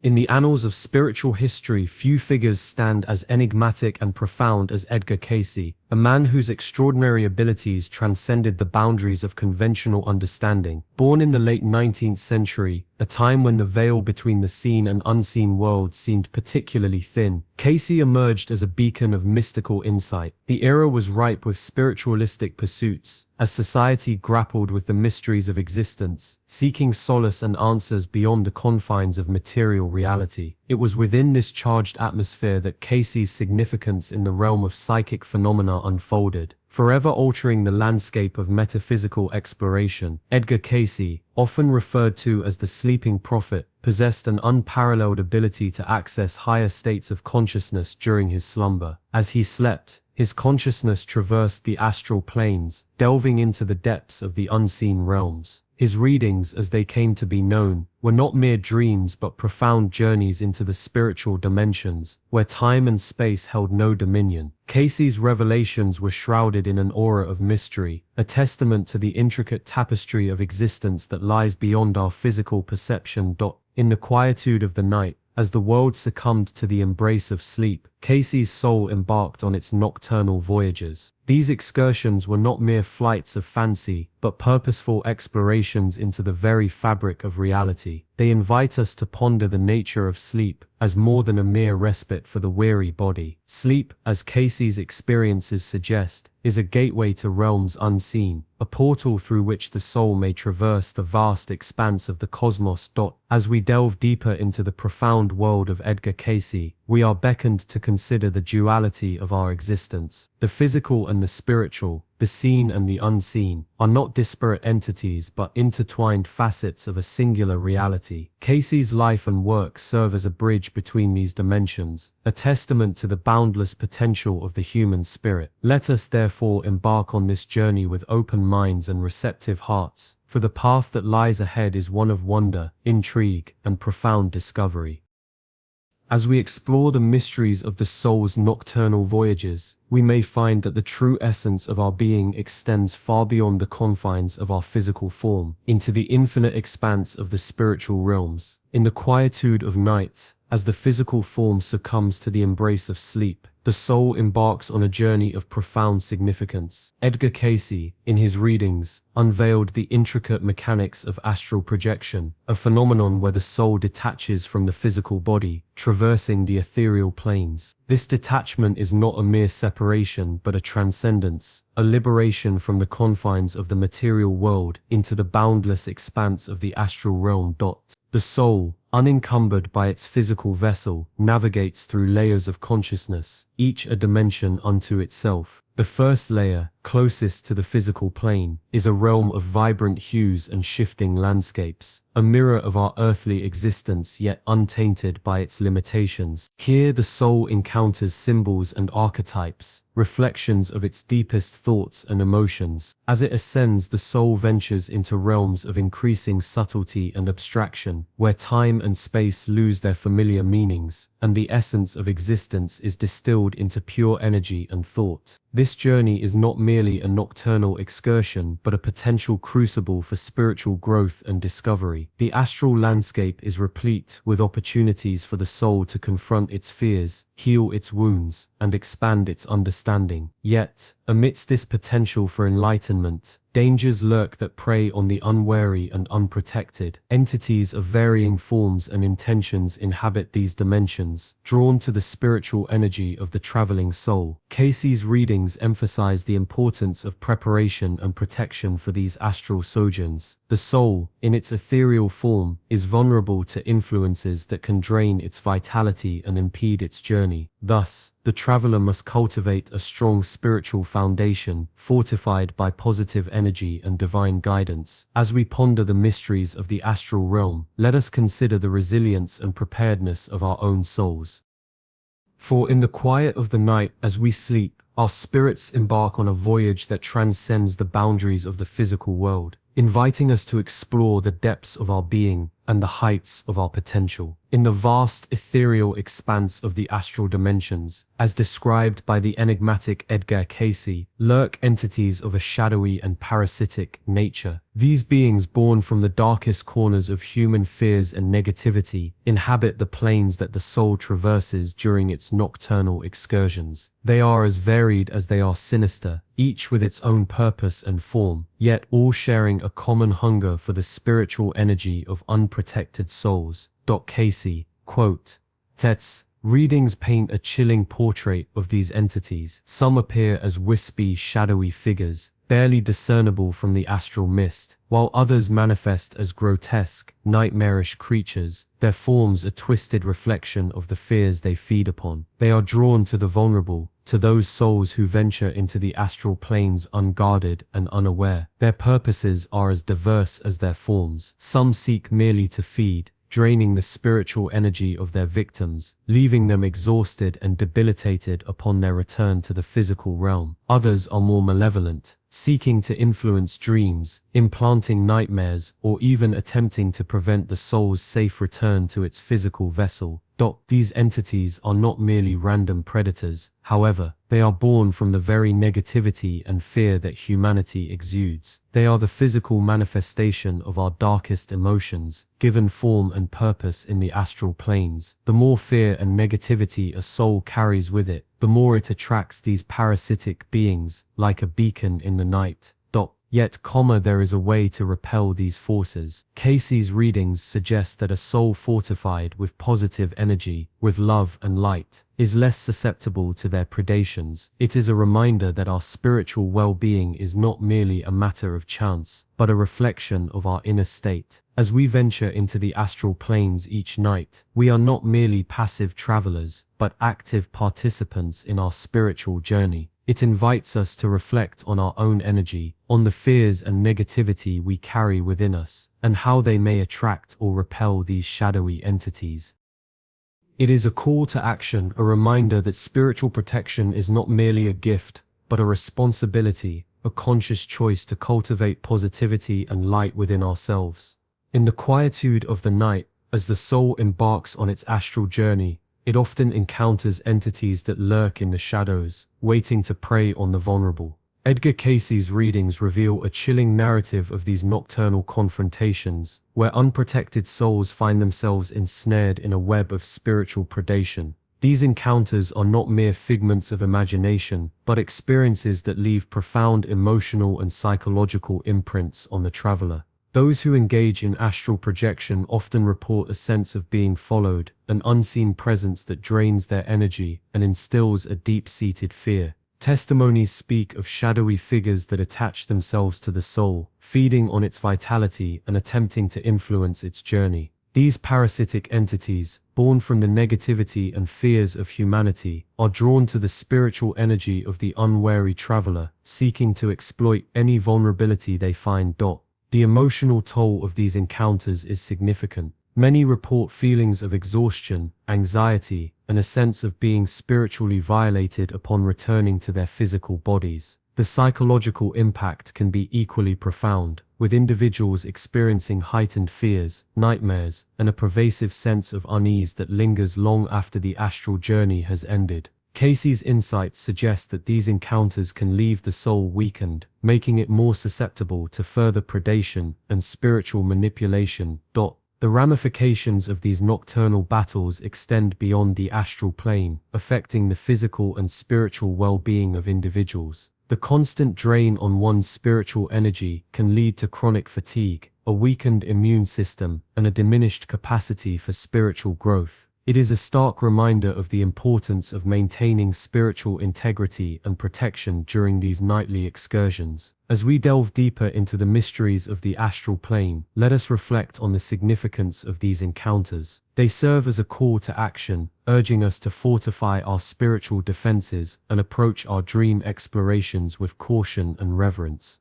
In the annals of spiritual history, few figures stand as enigmatic and profound as Edgar Cayce, a man whose extraordinary abilities transcended the boundaries of conventional understanding. Born in the late 19th century, a time when the veil between the seen and unseen worlds seemed particularly thin, Cayce emerged as a beacon of mystical insight. The era was ripe with spiritualistic pursuits, as society grappled with the mysteries of existence, seeking solace and answers beyond the confines of material reality. It was within this charged atmosphere that Cayce's significance in the realm of psychic phenomena unfolded, forever altering the landscape of metaphysical exploration. Edgar Cayce, often referred to as the sleeping prophet, possessed an unparalleled ability to access higher states of consciousness during his slumber. As he slept, his consciousness traversed the astral planes, delving into the depths of the unseen realms. His readings, as they came to be known, were not mere dreams but profound journeys into the spiritual dimensions, where time and space held no dominion. Cayce's revelations were shrouded in an aura of mystery, a testament to the intricate tapestry of existence that lies beyond our physical perception. In the quietude of the night, as the world succumbed to the embrace of sleep, Cayce's soul embarked on its nocturnal voyages. These excursions were not mere flights of fancy, but purposeful explorations into the very fabric of reality. They invite us to ponder the nature of sleep, as more than a mere respite for the weary body. Sleep, as Cayce's experiences suggest, is a gateway to realms unseen, a portal through which the soul may traverse the vast expanse of the cosmos. As we delve deeper into the profound world of Edgar Cayce, we are beckoned to consider the duality of our existence. The physical and the spiritual, the seen and the unseen, are not disparate entities but intertwined facets of a singular reality. Cayce's life and work serve as a bridge between these dimensions, a testament to the boundless potential of the human spirit. Let us therefore embark on this journey with open minds and receptive hearts, for the path that lies ahead is one of wonder, intrigue, and profound discovery. As we explore the mysteries of the soul's nocturnal voyages, we may find that the true essence of our being extends far beyond the confines of our physical form, into the infinite expanse of the spiritual realms. In the quietude of night, as the physical form succumbs to the embrace of sleep, the soul embarks on a journey of profound significance. Edgar Cayce, in his readings, unveiled the intricate mechanics of astral projection, a phenomenon where the soul detaches from the physical body, traversing the ethereal planes. This detachment is not a mere separation but a transcendence, a liberation from the confines of the material world into the boundless expanse of the astral realm. The soul, unencumbered by its physical vessel, navigates through layers of consciousness, each a dimension unto itself. The first layer, closest to the physical plane, is a realm of vibrant hues and shifting landscapes, a mirror of our earthly existence yet untainted by its limitations. Here the soul encounters symbols and archetypes, reflections of its deepest thoughts and emotions. As it ascends, the soul ventures into realms of increasing subtlety and abstraction, where time and space lose their familiar meanings, and the essence of existence is distilled into pure energy and thought. This journey is not merely a nocturnal excursion, but a potential crucible for spiritual growth and discovery. The astral landscape is replete with opportunities for the soul to confront its fears, heal its wounds, and expand its understanding. Yet, amidst this potential for enlightenment, dangers lurk that prey on the unwary and unprotected. Entities of varying forms and intentions inhabit these dimensions, drawn to the spiritual energy of the traveling soul. Cayce's readings emphasize the importance of preparation and protection for these astral sojourns. The soul, in its ethereal form, is vulnerable to influences that can drain its vitality and impede its journey. Thus, the traveler must cultivate a strong spiritual foundation, fortified by positive energy and divine guidance. As we ponder the mysteries of the astral realm, let us consider the resilience and preparedness of our own souls. For in the quiet of the night, as we sleep, our spirits embark on a voyage that transcends the boundaries of the physical world, inviting us to explore the depths of our being and the heights of our potential. In the vast ethereal expanse of the astral dimensions, as described by the enigmatic Edgar Cayce, lurk entities of a shadowy and parasitic nature. These beings, born from the darkest corners of human fears and negativity, inhabit the planes that the soul traverses during its nocturnal excursions. They are as varied as they are sinister, each with its own purpose and form, yet all sharing a common hunger for the spiritual energy of unprotected souls. Cayce, quote, That's readings paint a chilling portrait of these entities. Some appear as wispy, shadowy figures, barely discernible from the astral mist, while others manifest as grotesque, nightmarish creatures, their forms a twisted reflection of the fears they feed upon. They are drawn to the vulnerable, to those souls who venture into the astral planes unguarded and unaware. Their purposes are as diverse as their forms. Some seek merely to feed, draining the spiritual energy of their victims, leaving them exhausted and debilitated upon their return to the physical realm. Others are more malevolent, seeking to influence dreams, implanting nightmares, or even attempting to prevent the soul's safe return to its physical vessel. These entities are not merely random predators, however, they are born from the very negativity and fear that humanity exudes. They are the physical manifestation of our darkest emotions, given form and purpose in the astral planes. The more fear and negativity a soul carries with it, the more it attracts these parasitic beings, like a beacon in the night. Yet, there is a way to repel these forces. Cayce's readings suggest that a soul fortified with positive energy, with love and light, is less susceptible to their predations. It is a reminder that our spiritual well-being is not merely a matter of chance, but a reflection of our inner state. As we venture into the astral planes each night, we are not merely passive travelers, but active participants in our spiritual journey. It invites us to reflect on our own energy, on the fears and negativity we carry within us, and how they may attract or repel these shadowy entities. It is a call to action, a reminder that spiritual protection is not merely a gift, but a responsibility, a conscious choice to cultivate positivity and light within ourselves. In the quietude of the night, as the soul embarks on its astral journey, it often encounters entities that lurk in the shadows, waiting to prey on the vulnerable. Edgar Cayce's readings reveal a chilling narrative of these nocturnal confrontations, where unprotected souls find themselves ensnared in a web of spiritual predation. These encounters are not mere figments of imagination, but experiences that leave profound emotional and psychological imprints on the traveler. Those who engage in astral projection often report a sense of being followed, an unseen presence that drains their energy and instills a deep-seated fear. Testimonies speak of shadowy figures that attach themselves to the soul, feeding on its vitality and attempting to influence its journey. These parasitic entities, born from the negativity and fears of humanity, are drawn to the spiritual energy of the unwary traveler, seeking to exploit any vulnerability they find. The emotional toll of these encounters is significant. Many report feelings of exhaustion, anxiety, and a sense of being spiritually violated upon returning to their physical bodies. The psychological impact can be equally profound, with individuals experiencing heightened fears, nightmares, and a pervasive sense of unease that lingers long after the astral journey has ended. Cayce's insights suggest that these encounters can leave the soul weakened, making it more susceptible to further predation and spiritual manipulation. The ramifications of these nocturnal battles extend beyond the astral plane, affecting the physical and spiritual well-being of individuals. The constant drain on one's spiritual energy can lead to chronic fatigue, a weakened immune system, and a diminished capacity for spiritual growth. It is a stark reminder of the importance of maintaining spiritual integrity and protection during these nightly excursions. As we delve deeper into the mysteries of the astral plane, let us reflect on the significance of these encounters. They serve as a call to action, urging us to fortify our spiritual defenses and approach our dream explorations with caution and reverence.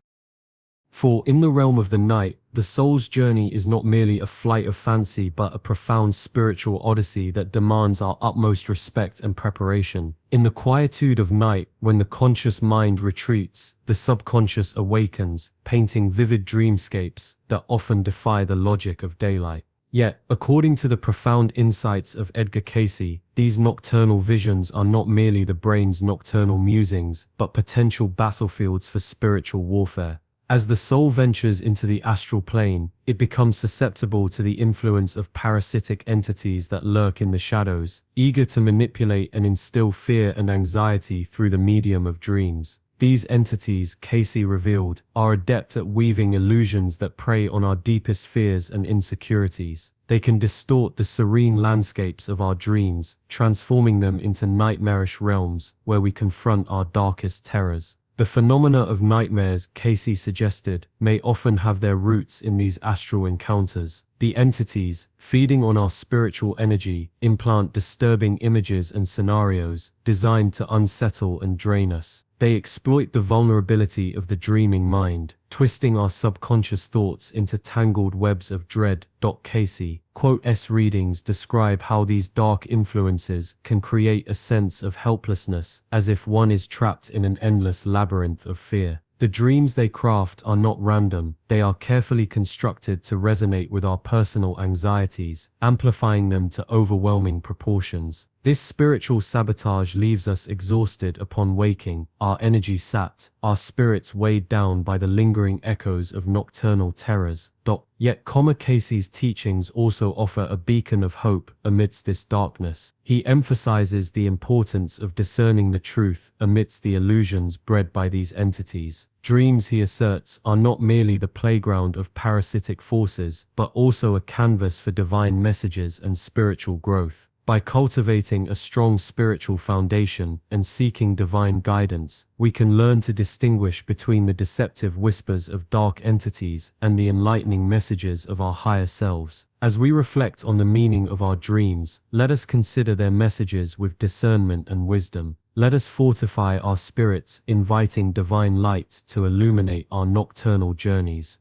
For in the realm of the night, the soul's journey is not merely a flight of fancy but a profound spiritual odyssey that demands our utmost respect and preparation. In the quietude of night, when the conscious mind retreats, the subconscious awakens, painting vivid dreamscapes that often defy the logic of daylight. Yet, according to the profound insights of Edgar Cayce, these nocturnal visions are not merely the brain's nocturnal musings, but potential battlefields for spiritual warfare. As the soul ventures into the astral plane, it becomes susceptible to the influence of parasitic entities that lurk in the shadows, eager to manipulate and instill fear and anxiety through the medium of dreams. These entities, Cayce revealed, are adept at weaving illusions that prey on our deepest fears and insecurities. They can distort the serene landscapes of our dreams, transforming them into nightmarish realms where we confront our darkest terrors. The phenomena of nightmares, Cayce suggested, may often have their roots in these astral encounters. The entities, feeding on our spiritual energy, implant disturbing images and scenarios designed to unsettle and drain us. They exploit the vulnerability of the dreaming mind, twisting our subconscious thoughts into tangled webs of dread. Cayce, quote, readings describe how these dark influences can create a sense of helplessness, as if one is trapped in an endless labyrinth of fear. The dreams they craft are not random, they are carefully constructed to resonate with our personal anxieties, amplifying them to overwhelming proportions. This spiritual sabotage leaves us exhausted upon waking, our energy sapped, our spirits weighed down by the lingering echoes of nocturnal terrors. Yet Cayce's teachings also offer a beacon of hope amidst this darkness. He emphasizes the importance of discerning the truth amidst the illusions bred by these entities. Dreams, he asserts, are not merely the playground of parasitic forces, but also a canvas for divine messages and spiritual growth. By cultivating a strong spiritual foundation and seeking divine guidance, we can learn to distinguish between the deceptive whispers of dark entities and the enlightening messages of our higher selves. As we reflect on the meaning of our dreams, let us consider their messages with discernment and wisdom. Let us fortify our spirits, inviting divine light to illuminate our nocturnal journeys.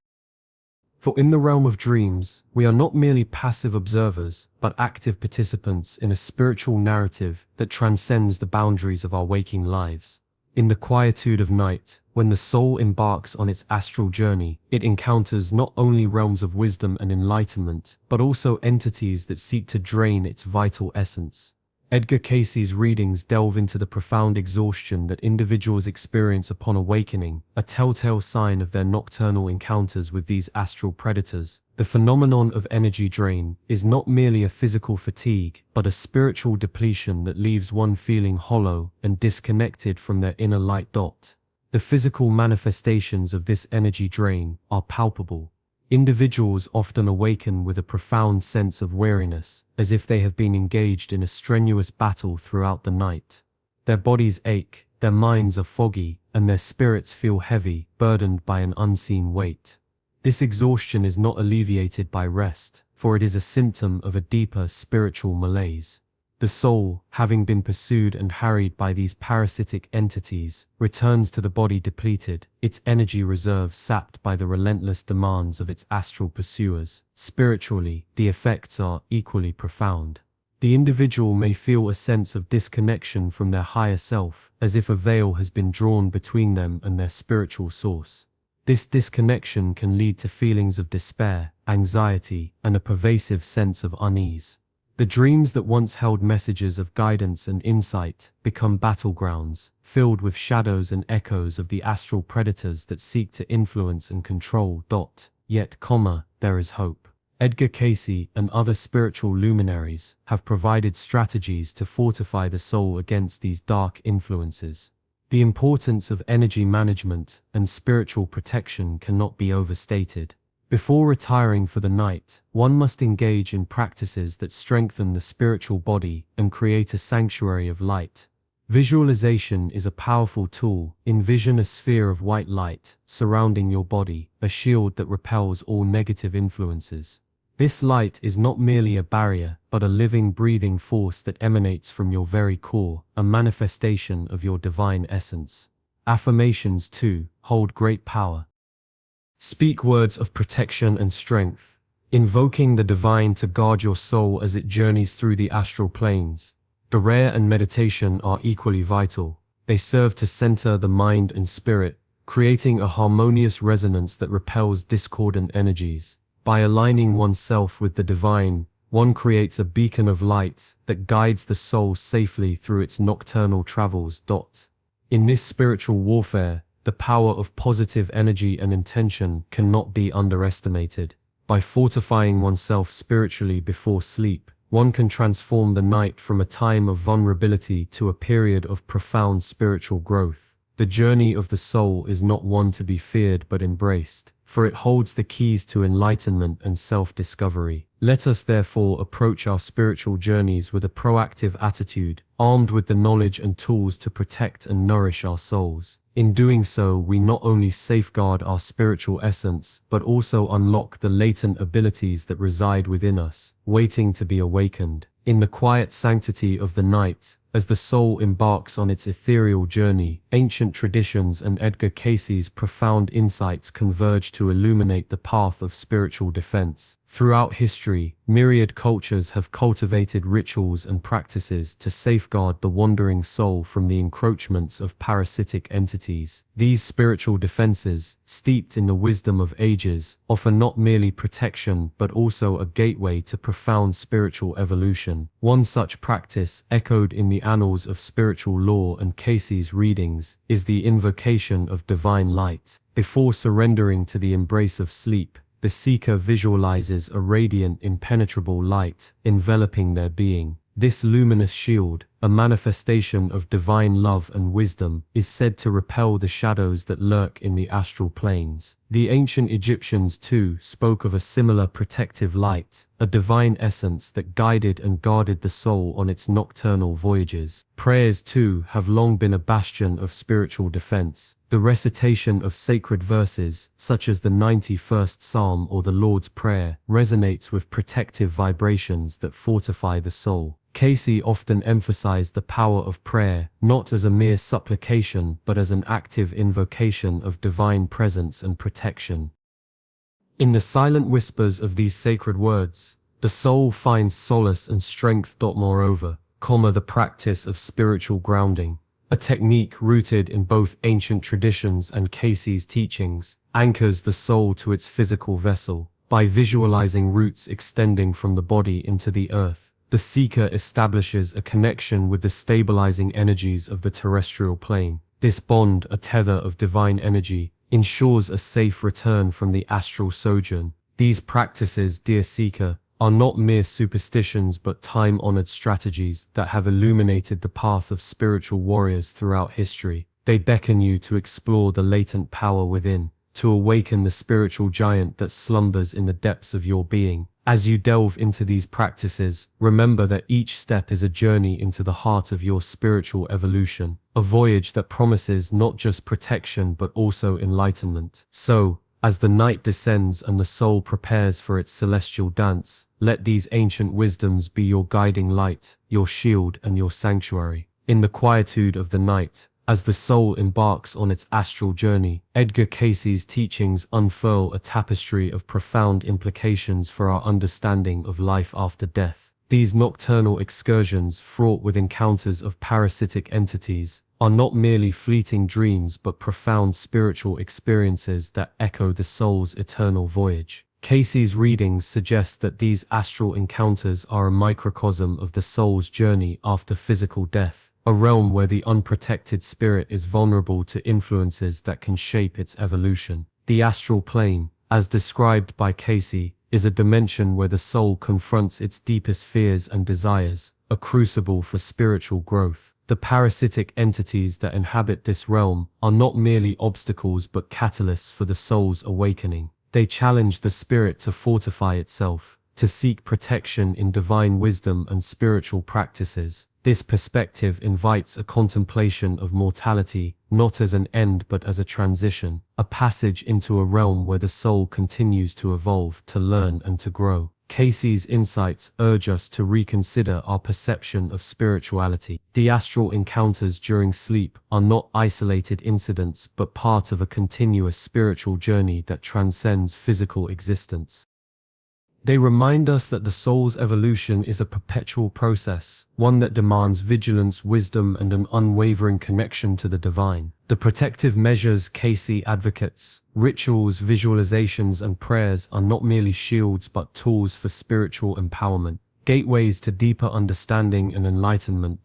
For in the realm of dreams, we are not merely passive observers, but active participants in a spiritual narrative that transcends the boundaries of our waking lives. In the quietude of night, when the soul embarks on its astral journey, it encounters not only realms of wisdom and enlightenment, but also entities that seek to drain its vital essence. Edgar Cayce's readings delve into the profound exhaustion that individuals experience upon awakening, a telltale sign of their nocturnal encounters with these astral predators. The phenomenon of energy drain is not merely a physical fatigue, but a spiritual depletion that leaves one feeling hollow and disconnected from their inner light. The physical manifestations of this energy drain are palpable. Individuals often awaken with a profound sense of weariness, as if they have been engaged in a strenuous battle throughout the night. Their bodies ache, their minds are foggy, and their spirits feel heavy, burdened by an unseen weight. This exhaustion is not alleviated by rest, for it is a symptom of a deeper spiritual malaise. The soul, having been pursued and harried by these parasitic entities, returns to the body depleted, its energy reserves sapped by the relentless demands of its astral pursuers. Spiritually, the effects are equally profound. The individual may feel a sense of disconnection from their higher self, as if a veil has been drawn between them and their spiritual source. This disconnection can lead to feelings of despair, anxiety, and a pervasive sense of unease. The dreams that once held messages of guidance and insight become battlegrounds, filled with shadows and echoes of the astral predators that seek to influence and control. Yet, there is hope. Edgar Cayce and other spiritual luminaries have provided strategies to fortify the soul against these dark influences. The importance of energy management and spiritual protection cannot be overstated. Before retiring for the night, one must engage in practices that strengthen the spiritual body and create a sanctuary of light. Visualization is a powerful tool. Envision a sphere of white light surrounding your body, a shield that repels all negative influences. This light is not merely a barrier, but a living, breathing force that emanates from your very core, a manifestation of your divine essence. Affirmations, too, hold great power. Speak words of protection and strength, invoking the divine to guard your soul as it journeys through the astral planes. Prayer and meditation are equally vital. They serve to center the mind and spirit, creating a harmonious resonance that repels discordant energies. By aligning oneself with the divine, one creates a beacon of light that guides the soul safely through its nocturnal travels. In this spiritual warfare, the power of positive energy and intention cannot be underestimated. By fortifying oneself spiritually before sleep, one can transform the night from a time of vulnerability to a period of profound spiritual growth. The journey of the soul is not one to be feared but embraced, for it holds the keys to enlightenment and self-discovery. Let us therefore approach our spiritual journeys with a proactive attitude, armed with the knowledge and tools to protect and nourish our souls. In doing so, we not only safeguard our spiritual essence, but also unlock the latent abilities that reside within us, waiting to be awakened. In the quiet sanctity of the night, as the soul embarks on its ethereal journey, ancient traditions and Edgar Cayce's profound insights converge to illuminate the path of spiritual defense. Throughout history, myriad cultures have cultivated rituals and practices to safeguard the wandering soul from the encroachments of parasitic entities. These spiritual defenses, steeped in the wisdom of ages, offer not merely protection but also a gateway to profound spiritual evolution. One such practice, echoed in the annals of spiritual lore and Cayce's readings, is the invocation of divine light. Before surrendering to the embrace of sleep, the seeker visualizes a radiant, impenetrable light enveloping their being. This luminous shield, a manifestation of divine love and wisdom, is said to repel the shadows that lurk in the astral planes. The ancient Egyptians, too, spoke of a similar protective light, a divine essence that guided and guarded the soul on its nocturnal voyages. Prayers, too, have long been a bastion of spiritual defense. The recitation of sacred verses, such as the 91st Psalm or the Lord's Prayer, resonates with protective vibrations that fortify the soul. Cayce often emphasized the power of prayer, not as a mere supplication but as an active invocation of divine presence and protection. In the silent whispers of these sacred words, the soul finds solace and strength. Moreover, the practice of spiritual grounding, a technique rooted in both ancient traditions and Cayce's teachings, anchors the soul to its physical vessel. By visualizing roots extending from the body into the earth, the seeker establishes a connection with the stabilizing energies of the terrestrial plane. This bond, a tether of divine energy, ensures a safe return from the astral sojourn. These practices, dear seeker, are not mere superstitions but time-honored strategies that have illuminated the path of spiritual warriors throughout history. They beckon you to explore the latent power within, to awaken the spiritual giant that slumbers in the depths of your being. As you delve into these practices, remember that each step is a journey into the heart of your spiritual evolution, a voyage that promises not just protection but also enlightenment. So, as the night descends and the soul prepares for its celestial dance, let these ancient wisdoms be your guiding light, your shield and your sanctuary. In the quietude of the night, as the soul embarks on its astral journey, Edgar Cayce's teachings unfurl a tapestry of profound implications for our understanding of life after death. These nocturnal excursions, fraught with encounters of parasitic entities, are not merely fleeting dreams but profound spiritual experiences that echo the soul's eternal voyage. Cayce's readings suggest that these astral encounters are a microcosm of the soul's journey after physical death, a realm where the unprotected spirit is vulnerable to influences that can shape its evolution. The astral plane, as described by Cayce, is a dimension where the soul confronts its deepest fears and desires, a crucible for spiritual growth. The parasitic entities that inhabit this realm are not merely obstacles but catalysts for the soul's awakening. They challenge the spirit to fortify itself, to seek protection in divine wisdom and spiritual practices. This perspective invites a contemplation of mortality, not as an end but as a transition, a passage into a realm where the soul continues to evolve, to learn and to grow. Cayce's insights urge us to reconsider our perception of spirituality. The astral encounters during sleep are not isolated incidents but part of a continuous spiritual journey that transcends physical existence. They remind us that the soul's evolution is a perpetual process, one that demands vigilance, wisdom, and an unwavering connection to the divine. The protective measures Cayce advocates, rituals, visualizations, and prayers are not merely shields but tools for spiritual empowerment, gateways to deeper understanding and enlightenment.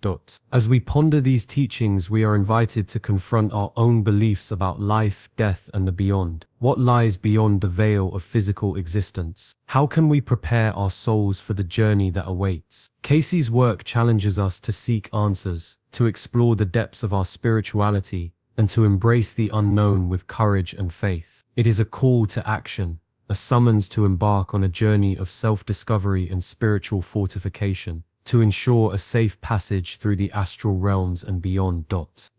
As we ponder these teachings, we are invited to confront our own beliefs about life, death, and the beyond. What lies beyond the veil of physical existence? How can we prepare our souls for the journey that awaits? Cayce's work challenges us to seek answers, to explore the depths of our spirituality, and to embrace the unknown with courage and faith. It is a call to action, a summons to embark on a journey of self-discovery and spiritual fortification, to ensure a safe passage through the astral realms and beyond.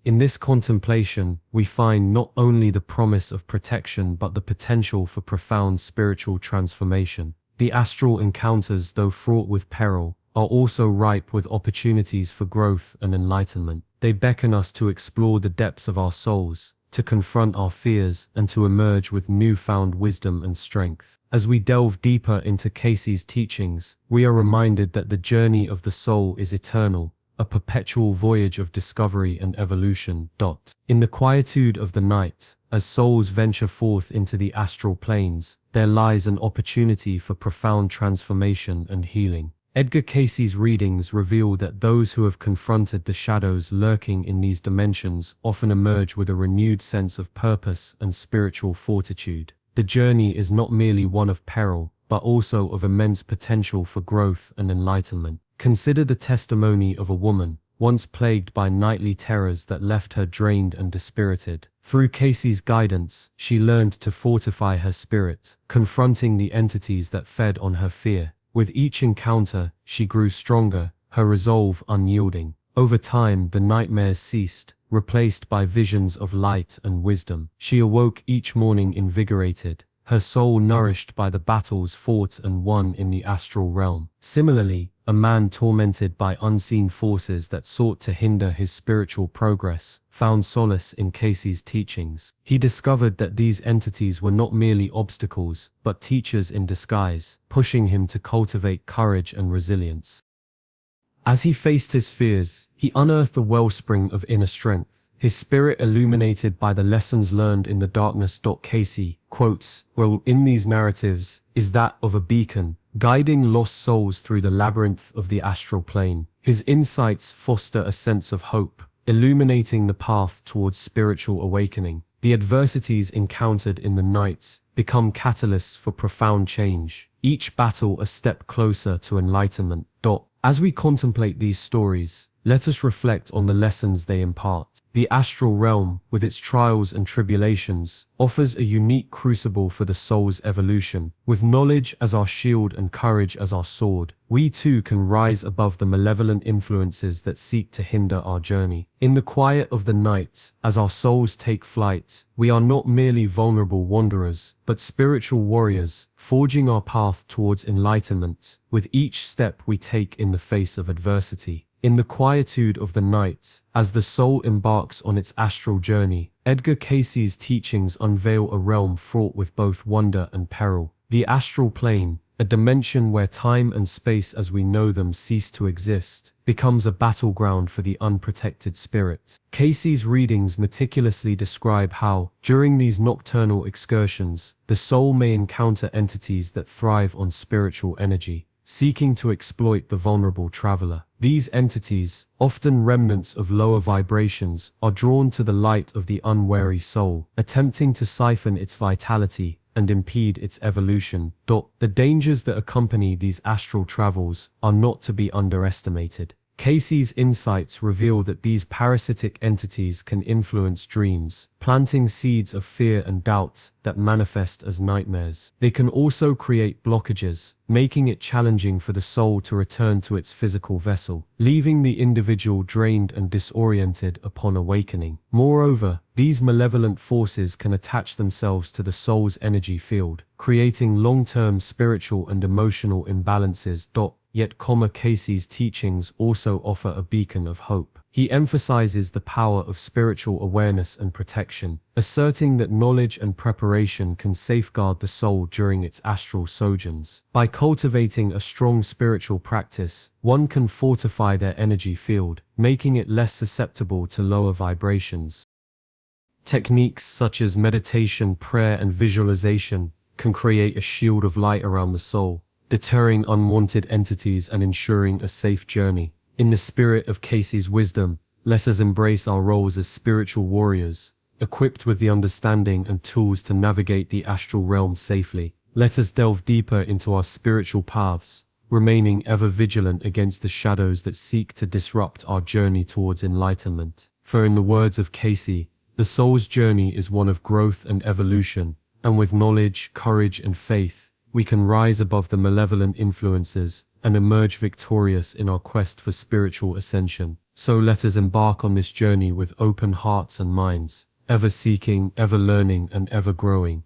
In this contemplation, we find not only the promise of protection but the potential for profound spiritual transformation. The astral encounters, though fraught with peril, are also ripe with opportunities for growth and enlightenment. They beckon us to explore the depths of our souls, to confront our fears, and to emerge with newfound wisdom and strength. As we delve deeper into Cayce's teachings, we are reminded that the journey of the soul is eternal, a perpetual voyage of discovery and evolution. In the quietude of the night, as souls venture forth into the astral planes, there lies an opportunity for profound transformation and healing. Edgar Cayce's readings reveal that those who have confronted the shadows lurking in these dimensions often emerge with a renewed sense of purpose and spiritual fortitude. The journey is not merely one of peril, but also of immense potential for growth and enlightenment. Consider the testimony of a woman, once plagued by nightly terrors that left her drained and dispirited. Through Cayce's guidance, she learned to fortify her spirit, confronting the entities that fed on her fear. With each encounter, she grew stronger, her resolve unyielding. Over time, the nightmares ceased, replaced by visions of light and wisdom. She awoke each morning invigorated, her soul nourished by the battles fought and won in the astral realm. Similarly, a man tormented by unseen forces that sought to hinder his spiritual progress found solace in Cayce's teachings. He discovered that these entities were not merely obstacles, but teachers in disguise, pushing him to cultivate courage and resilience. As he faced his fears, he unearthed a wellspring of inner strength, his spirit illuminated by the lessons learned in the darkness. Cayce quotes, "Well, in these narratives is that of a beacon, guiding lost souls through the labyrinth of the astral plane. His insights foster a sense of hope, illuminating the path towards spiritual awakening. The adversities encountered in the night become catalysts for profound change, each battle a step closer to enlightenment." As we contemplate these stories, let us reflect on the lessons they impart. The astral realm, with its trials and tribulations, offers a unique crucible for the soul's evolution. With knowledge as our shield and courage as our sword, we too can rise above the malevolent influences that seek to hinder our journey. In the quiet of the night, as our souls take flight, we are not merely vulnerable wanderers, but spiritual warriors, forging our path towards enlightenment with each step we take in the face of adversity. In the quietude of the night, as the soul embarks on its astral journey, Edgar Cayce's teachings unveil a realm fraught with both wonder and peril. The astral plane, a dimension where time and space as we know them cease to exist, becomes a battleground for the unprotected spirit. Cayce's readings meticulously describe how, during these nocturnal excursions, the soul may encounter entities that thrive on spiritual energy, seeking to exploit the vulnerable traveler. These entities, often remnants of lower vibrations, are drawn to the light of the unwary soul, attempting to siphon its vitality and impede its evolution. The dangers that accompany these astral travels are not to be underestimated. Cayce's insights reveal that these parasitic entities can influence dreams, planting seeds of fear and doubt that manifest as nightmares. They can also create blockages, making it challenging for the soul to return to its physical vessel, leaving the individual drained and disoriented upon awakening. Moreover, these malevolent forces can attach themselves to the soul's energy field, creating long-term spiritual and emotional imbalances. Yet, Cayce's teachings also offer a beacon of hope. He emphasizes the power of spiritual awareness and protection, asserting that knowledge and preparation can safeguard the soul during its astral sojourns. By cultivating a strong spiritual practice, one can fortify their energy field, making it less susceptible to lower vibrations. Techniques such as meditation, prayer, and visualization can create a shield of light around the soul, deterring unwanted entities and ensuring a safe journey. In the spirit of Cayce's wisdom, let us embrace our roles as spiritual warriors, equipped with the understanding and tools to navigate the astral realm safely. Let us delve deeper into our spiritual paths, remaining ever vigilant against the shadows that seek to disrupt our journey towards enlightenment. For in the words of Cayce, the soul's journey is one of growth and evolution, and with knowledge, courage, and faith, we can rise above the malevolent influences and emerge victorious in our quest for spiritual ascension. So let us embark on this journey with open hearts and minds, ever seeking, ever learning, and ever growing.